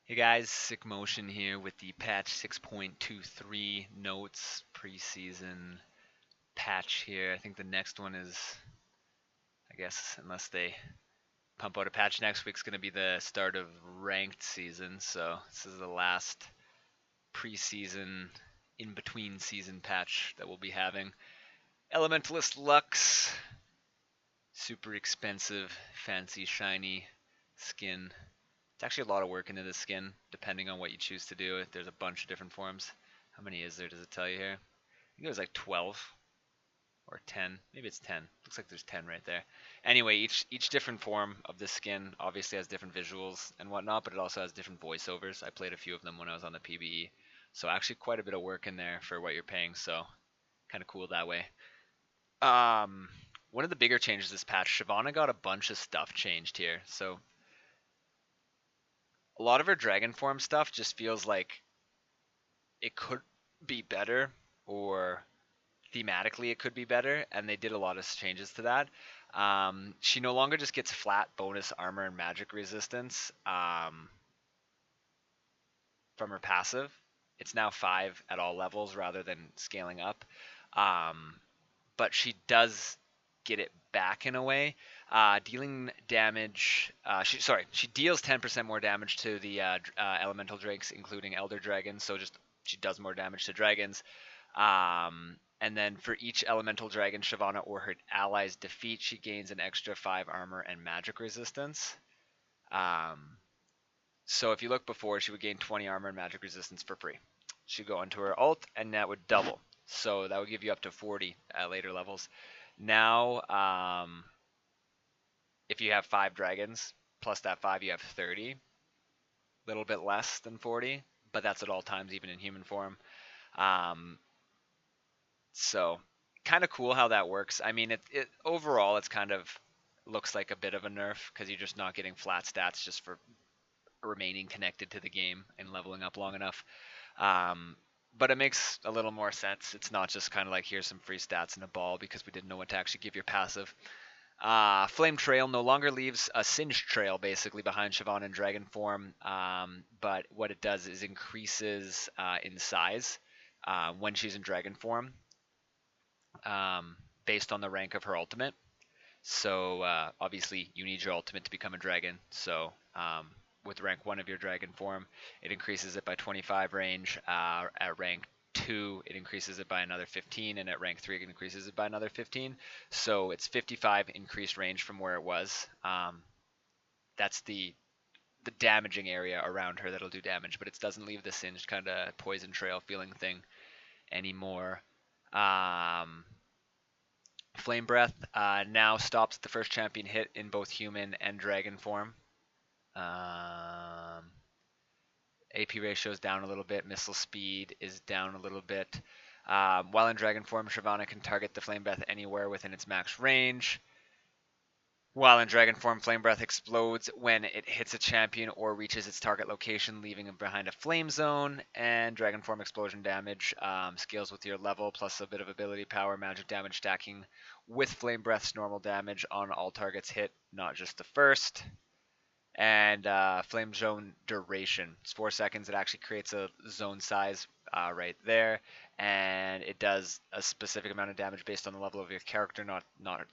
Hey guys, SickMotion here with the patch 6.23 notes preseason patch here. I think the next one is, I guess, unless they pump out a patch next week, is going to be the start of ranked season. So this is the last preseason, in between season patch that we'll be having. Elementalist Lux, super expensive, fancy, shiny skin. It's actually a lot of work into the skin, depending on what you choose to do. There's a bunch of different forms. How many is there? Does it tell you here? I think it was like 12 or 10. Maybe it's 10. Looks like there's 10 right there. Anyway, each different form of the skin obviously has different visuals and whatnot, but it also has different voiceovers. I played a few of them when I was on the PBE. So actually quite a bit of work in there for what you're paying, so kind of cool that way. One of the bigger changes this patch, Shyvana got a bunch of stuff changed here. So a lot of her dragon form stuff just feels like it could be better, or thematically it could be better, and they did a lot of changes to that. She no longer just gets flat bonus armor and magic resistance from her passive. It's now 5 at all levels rather than scaling up. But she does get it back in a way. Dealing damage. She deals 10% more damage to the elemental drakes, including elder dragons. So just she does more damage to dragons. And then for each elemental dragon Shyvana or her allies defeat, she gains an extra 5 armor and magic resistance. So if you look before, she would gain 20 armor and magic resistance for free. She'd go into her ult, and that would double. So that would give you up to 40 at later levels. Now, if you have 5 dragons, plus that 5, you have 30. A little bit less than 40, but that's at all times, even in human form. So kind of cool how that works. I mean, it overall, it's kind of looks like a bit of a nerf because you're just not getting flat stats just for remaining connected to the game and leveling up long enough. But it makes a little more sense. It's not just kind of like here's some free stats in a ball because we didn't know what to actually give your passive. Flame Trail no longer leaves a singed trail basically behind Shyvana in dragon form, but what it does is increases in size when she's in dragon form based on the rank of her ultimate. So obviously you need your ultimate to become a dragon. So with rank 1 of your dragon form, it increases it by 25 range. At rank 2, it increases it by another 15, and at rank 3, it increases it by another 15. So it's 55 increased range from where it was. That's the damaging area around her that'll do damage, but it doesn't leave the singed kind of poison trail feeling thing anymore. Flame Breath now stops at the first champion hit in both human and dragon form. AP ratio is down a little bit. Missile speed is down a little bit. While in dragon form, Shyvana can target the Flame Breath anywhere within its max range. While in dragon form, Flame Breath explodes when it hits a champion or reaches its target location, leaving him behind a flame zone. And dragon form explosion damage scales with your level, plus a bit of ability power, magic damage stacking with Flame Breath's normal damage on all targets hit, not just the first. And flame zone duration. It's 4 seconds. It actually creates a zone size right there, and it does a specific amount of damage based on the level of your character, not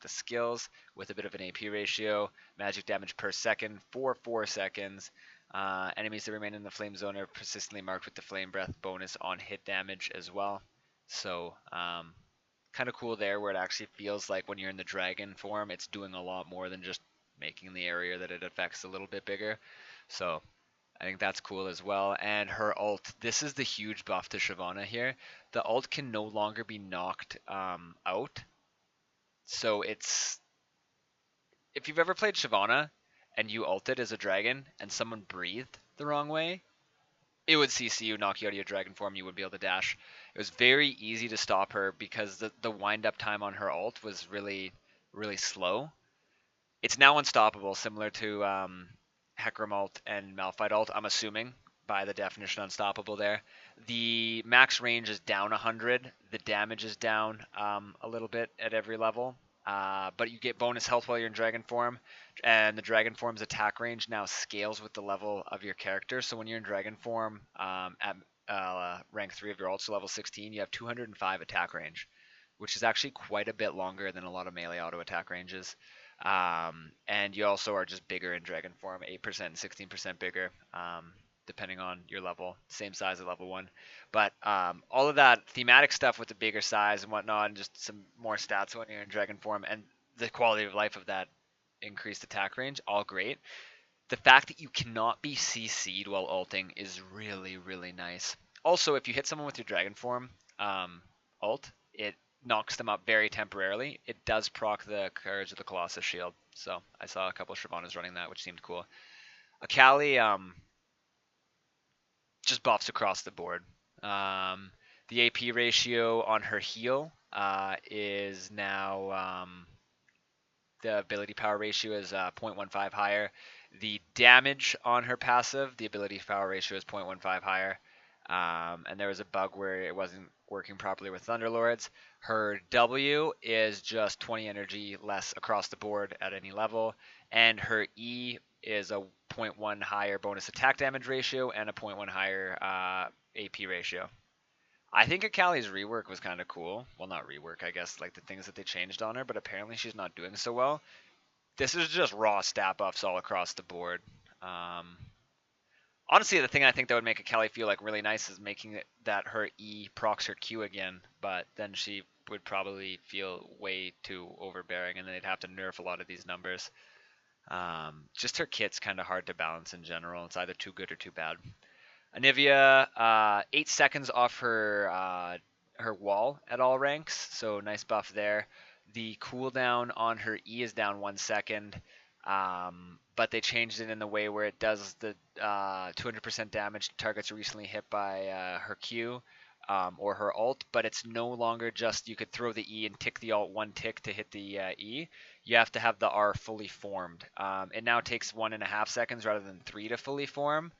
the skills, with a bit of an AP ratio. Magic damage per second for 4 seconds. Enemies that remain in the flame zone are persistently marked with the flame breath bonus on hit damage as well. So kind of cool there, where it actually feels like when you're in the dragon form, it's doing a lot more than just making the area that it affects a little bit bigger. So I think that's cool as well. And her ult, this is the huge buff to Shyvana here. The ult can no longer be knocked out. So it's, if you've ever played Shyvana and you ulted as a dragon and someone breathed the wrong way, it would CC you, knock you out of your dragon form, you would be able to dash. It was very easy to stop her because the wind up time on her ult was really, really slow. It's now unstoppable, similar to Hecarim ult and Malphite ult, I'm assuming, by the definition unstoppable there. The max range is down 100. The damage is down a little bit at every level. but you get bonus health while you're in dragon form, and the dragon form's attack range now scales with the level of your character. So when you're in dragon form at rank 3 of your ult, so level 16, you have 205 attack range, which is actually quite a bit longer than a lot of melee auto attack ranges. And you also are just bigger in dragon form, 8% and 16% bigger, depending on your level, same size as level 1. But all of that thematic stuff with the bigger size and whatnot, and just some more stats when you're in dragon form, and the quality of life of that increased attack range, all great. The fact that you cannot be CC'd while ulting is really, really nice. Also, if you hit someone with your dragon form ult, it knocks them up very temporarily. It does proc the Courage of the Colossus shield. So I saw a couple of Shyvanas running that, which seemed cool. Akali just buffs across the board. The AP ratio on her heal is now the ability power ratio is 0.15 higher. The damage on her passive, the ability power ratio is 0.15 higher. And there was a bug where it wasn't working properly with Thunderlords. Her W is just 20 energy less across the board at any level. And her E is a 0.1 higher bonus attack damage ratio and a 0.1 higher AP ratio. I think Akali's rework was kind of cool. Well, not rework, I guess, like the things that they changed on her, but apparently she's not doing so well. This is just raw stat buffs all across the board. Honestly, the thing I think that would make Akali feel like really nice is making it that her E procs her Q again, but then she would probably feel way too overbearing, and then they'd have to nerf a lot of these numbers. Just her kit's kind of hard to balance in general. It's either too good or too bad. Anivia, 8 seconds off her wall at all ranks, so nice buff there. The cooldown on her E is down 1 second, but they changed it in the way where it does the 200% damage to targets recently hit by her Q or her ult, but it's no longer just you could throw the E and tick the alt 1 tick to hit the E. You have to have the R fully formed. It now takes 1.5 seconds rather than 3 to fully form.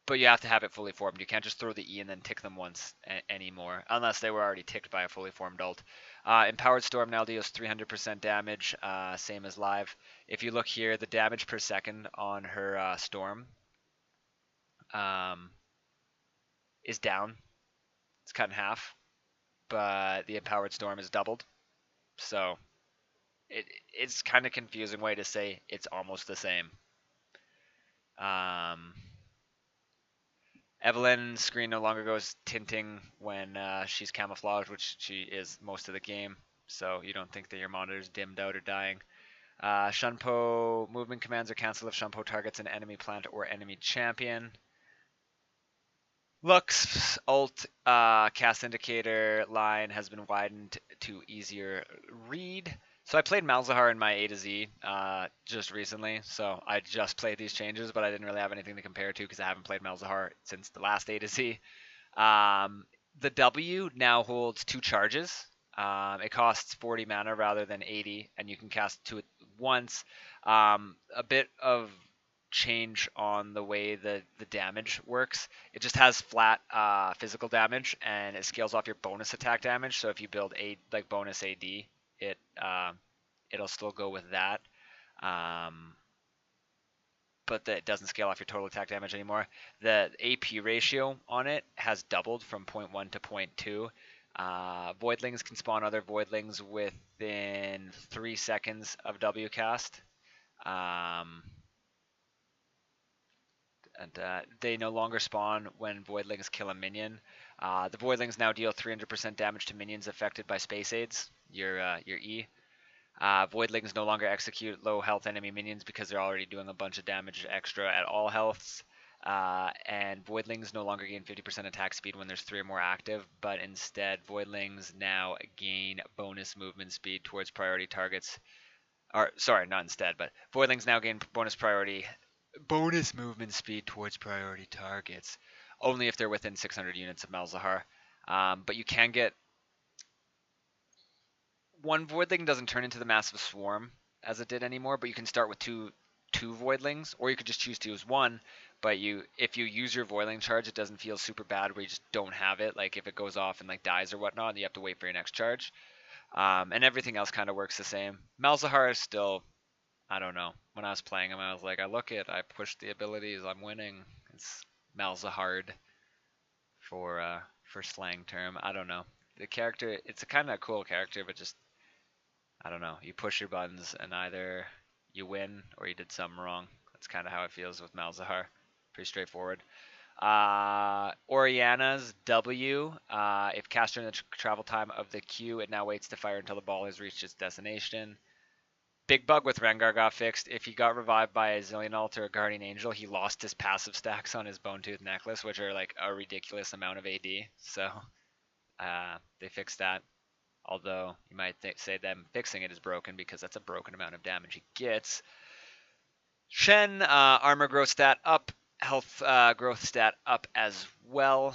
But you have to have it fully formed. You can't just throw the E and then tick them once anymore, unless they were already ticked by a fully formed ult. Empowered Storm now deals 300% damage, same as live. If you look here, the damage per second on her Storm is down. It's cut in half, but the Empowered Storm is doubled. So it's kind of confusing way to say it's almost the same. Evelyn's screen no longer goes tinting when she's camouflaged, which she is most of the game, so you don't think that your monitor's dimmed out or dying. Shunpo movement commands are cancelled if Shunpo targets an enemy plant or enemy champion. Lux ult cast indicator line has been widened to easier read. So I played Malzahar in my A to Z just recently, so I just played these changes, but I didn't really have anything to compare to because I haven't played Malzahar since the last A to Z. The W now holds 2 charges. It costs 40 mana rather than 80, and you can cast 2 at once. A bit of change on the way the damage works. It just has flat physical damage, and it scales off your bonus attack damage. So if you build like bonus AD, it'll still go with that. But it doesn't scale off your total attack damage anymore. The AP ratio on it has doubled from 0.1 to 0.2. Voidlings can spawn other Voidlings within 3 seconds of W cast. And they no longer spawn when Voidlings kill a minion. The Voidlings now deal 300% damage to minions affected by Space Aids, your E. Voidlings no longer execute low health enemy minions because they're already doing a bunch of damage extra at all healths. And Voidlings no longer gain 50% attack speed when there's 3 or more active, but instead Voidlings now gain bonus movement speed towards priority targets. Or sorry, not instead, but Voidlings now gain bonus movement speed towards priority targets, only if they're within 600 units of Malzahar. But you can get one Voidling doesn't turn into the massive swarm as it did anymore, but you can start with 2 2 Voidlings, or you could just choose to use 1. But if you use your Voidling charge, it doesn't feel super bad where you just don't have it. Like if it goes off and like dies or whatnot, you have to wait for your next charge. And everything else kind of works the same. Malzahar is still, I don't know. When I was playing him, I was like, I look it, I push the abilities, I'm winning. It's Malzahard for slang term. I don't know. The character, it's a kind of cool character, but just I don't know. You push your buttons and either you win or you did something wrong. That's kind of how it feels with Malzahar. Pretty straightforward. Oriana's W. If cast during the travel time of the queue, it now waits to fire until the ball has reached its destination. Big bug with Rengar got fixed. If he got revived by a Zillion Alt or a Guardian Angel, he lost his passive stacks on his Bone Tooth Necklace, which are like a ridiculous amount of AD. So they fixed that. Although you might say them fixing it is broken because that's a broken amount of damage he gets. Shen, armor growth stat up, health growth stat up as well.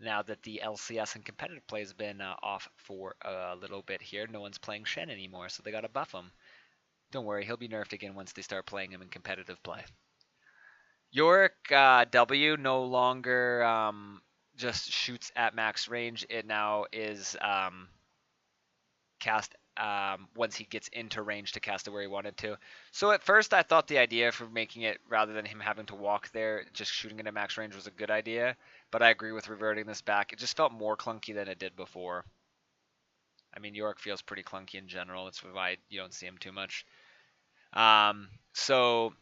Now that the LCS and competitive play has been off for a little bit here, no one's playing Shen anymore, so they got to buff him. Don't worry, he'll be nerfed again once they start playing him in competitive play. Yorick W no longer just shoots at max range. It now is cast once he gets into range to cast it where he wanted to. So at first I thought the idea for making it, rather than him having to walk there, just shooting it at max range was a good idea, but I agree with reverting this back. It just felt more clunky than it did before. I mean, Yorick feels pretty clunky in general. That's why you don't see him too much. So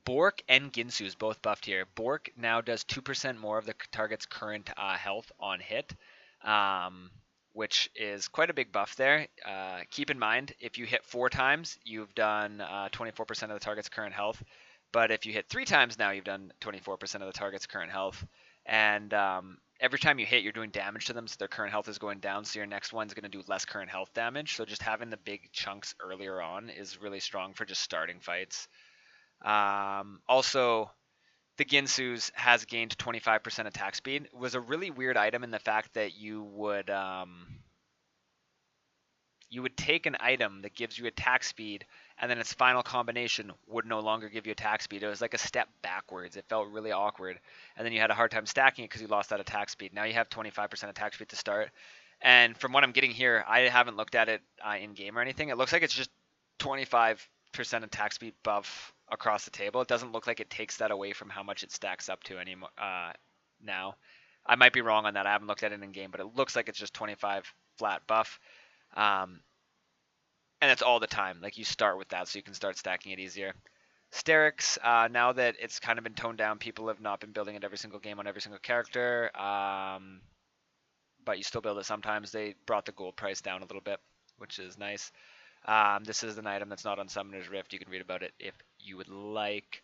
Bork and Ginsu's both buffed here. Bork now does 2% more of the target's current health on hit, which is quite a big buff there. Keep in mind, if you hit 4 times, you've done 24% of the target's current health. But if you hit 3 times now, you've done 24% of the target's current health. And every time you hit, you're doing damage to them, so their current health is going down, so your next one's going to do less current health damage. So just having the big chunks earlier on is really strong for just starting fights. Also, the Ginsu's has gained 25% attack speed. It was a really weird item in the fact that you would take an item that gives you attack speed, and then its final combination would no longer give you attack speed. It was like a step backwards. It felt really awkward, and then you had a hard time stacking it because you lost that attack speed. Now you have 25% attack speed to start, and from what I'm getting here, I haven't looked at it in game or anything. It looks like it's just 25% attack speed buff across the table. It doesn't look like it takes that away from how much it stacks up to anymore. Now, I might be wrong on that. I haven't looked at it in game, but it looks like it's just 25 flat buff. And it's all the time. Like you start with that, so you can start stacking it easier. Sterix, now that it's kind of been toned down, people have not been building it every single game on every single character. But you still build it sometimes. They brought the gold price down a little bit, which is nice. This is an item that's not on Summoner's Rift. You can read about it if you would like.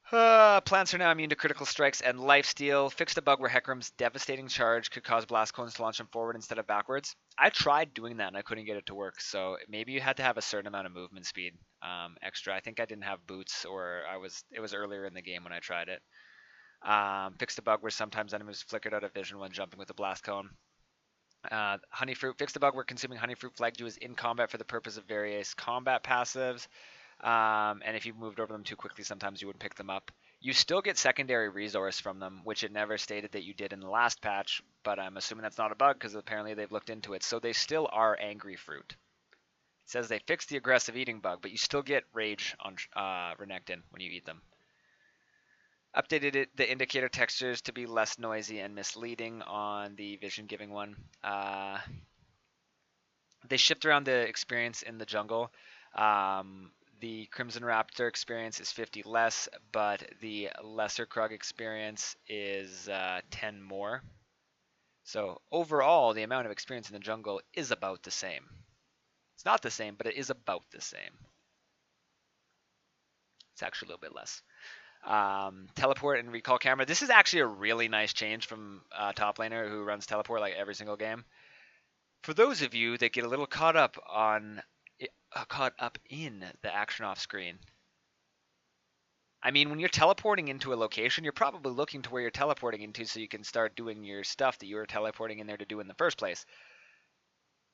Plants are now immune to critical strikes and lifesteal. Fixed a bug where Hecarim's devastating charge could cause blast cones to launch them forward instead of backwards. I tried doing that and I couldn't get it to work. So maybe you had to have a certain amount of movement speed extra. I think I didn't have boots, or it was earlier in the game when I tried it. Fixed a bug where sometimes enemies flickered out of vision when jumping with a blast cone. Honeyfruit fixed a bug where consuming honeyfruit flagged you as in combat for the purpose of various combat passives. And if you moved over them too quickly, sometimes you wouldn't pick them up. You still get secondary resource from them, which it never stated that you did in the last patch, but I'm assuming that's not a bug because apparently they've looked into it. So they still are angry fruit. It says they fixed the aggressive eating bug, but you still get rage on Renekton when you eat them. Updated the indicator textures to be less noisy and misleading on the vision giving one. They shift around the experience in the jungle. The Crimson Raptor experience is 50 less, but the Lesser Krug experience is 10 more. So overall, the amount of experience in the jungle is about the same. It's not the same, but it is about the same. It's actually a little bit less. Teleport and recall camera. This is actually a really nice change from top laner who runs teleport like every single game. For those of you that get a little caught up in the action off screen. I mean, when you're teleporting into a location, you're probably looking to where you're teleporting into so you can start doing your stuff that you were teleporting in there to do in the first place.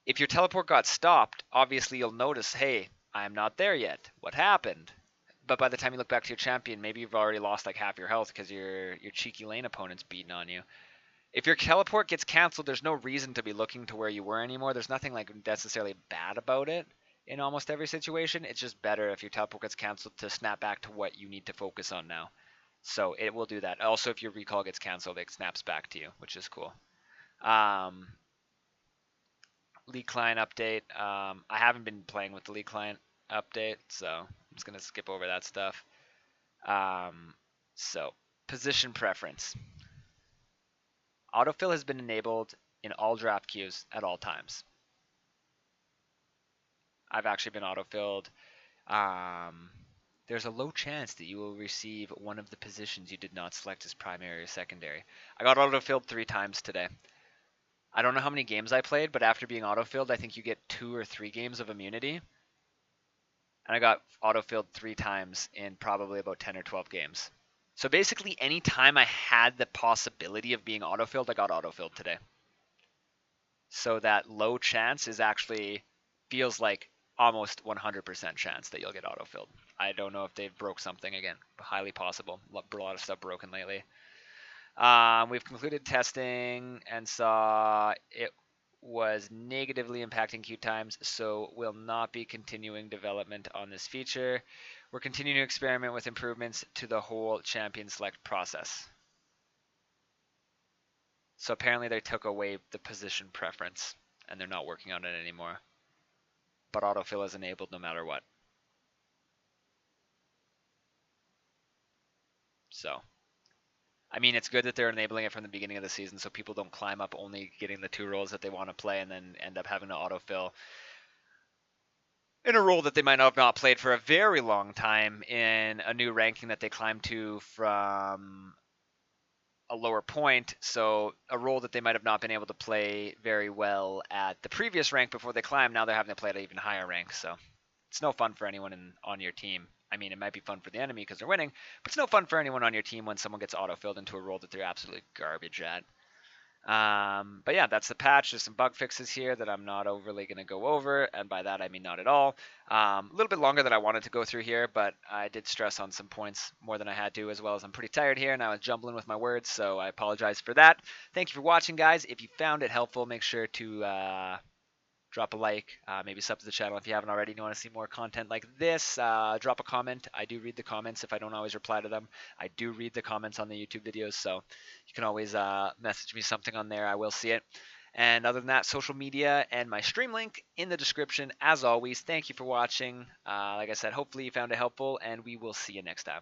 If your teleport got stopped, obviously you'll notice, hey, I'm not there yet. What happened? But by the time you look back to your champion, maybe you've already lost like half your health because your cheeky lane opponent's beating on you. If your teleport gets canceled, there's no reason to be looking to where you were anymore. There's nothing like necessarily bad about it in almost every situation. It's just better if your teleport gets canceled to snap back to what you need to focus on now. So it will do that. Also, if your recall gets canceled, it snaps back to you, which is cool. League client update. I haven't been playing with the league client update, so I'm just gonna skip over that stuff. So position preference. Autofill has been enabled in all draft queues at all times. I've actually been autofilled. There's a low chance that you will receive one of the positions you did not select as primary or secondary. I got autofilled 3 times today. I don't know how many games I played, but after being autofilled, I think you get 2 or 3 games of immunity. And I got autofilled 3 times in probably about 10 or 12 games. So basically, any time I had the possibility of being autofilled, I got autofilled today. So that low chance is actually feels like almost 100% chance that you'll get autofilled. I don't know if they've broke something again. Highly possible. A lot of stuff broken lately. We've concluded testing and saw it was negatively impacting queue times, so will not be continuing development on this feature. We're continuing to experiment with improvements to the whole champion select process. So apparently they took away the position preference, and they're not working on it anymore. But autofill is enabled no matter what. So, I mean, it's good that they're enabling it from the beginning of the season so people don't climb up only getting the 2 roles that they want to play and then end up having to autofill in a role that they might have not played for a very long time in a new ranking that they climb to from a lower point. So a role that they might have not been able to play very well at the previous rank before they climb, now they're having to play at an even higher rank. So it's no fun for anyone on your team. I mean, it might be fun for the enemy because they're winning, but it's no fun for anyone on your team when someone gets auto-filled into a role that they're absolutely garbage at. But yeah, that's the patch. There's some bug fixes here that I'm not overly going to go over, and by that I mean not at all. A little bit longer than I wanted to go through here, but I did stress on some points more than I had to, as well as I'm pretty tired here, and I was jumbling with my words, so I apologize for that. Thank you for watching, guys. If you found it helpful, make sure to drop a like, maybe sub to the channel if you haven't already and you want to see more content like this. Drop a comment. I do read the comments if I don't always reply to them. I do read the comments on the YouTube videos, so you can always message me something on there. I will see it. And other than that, social media and my stream link in the description. As always, thank you for watching. Like I said, hopefully you found it helpful, and we will see you next time.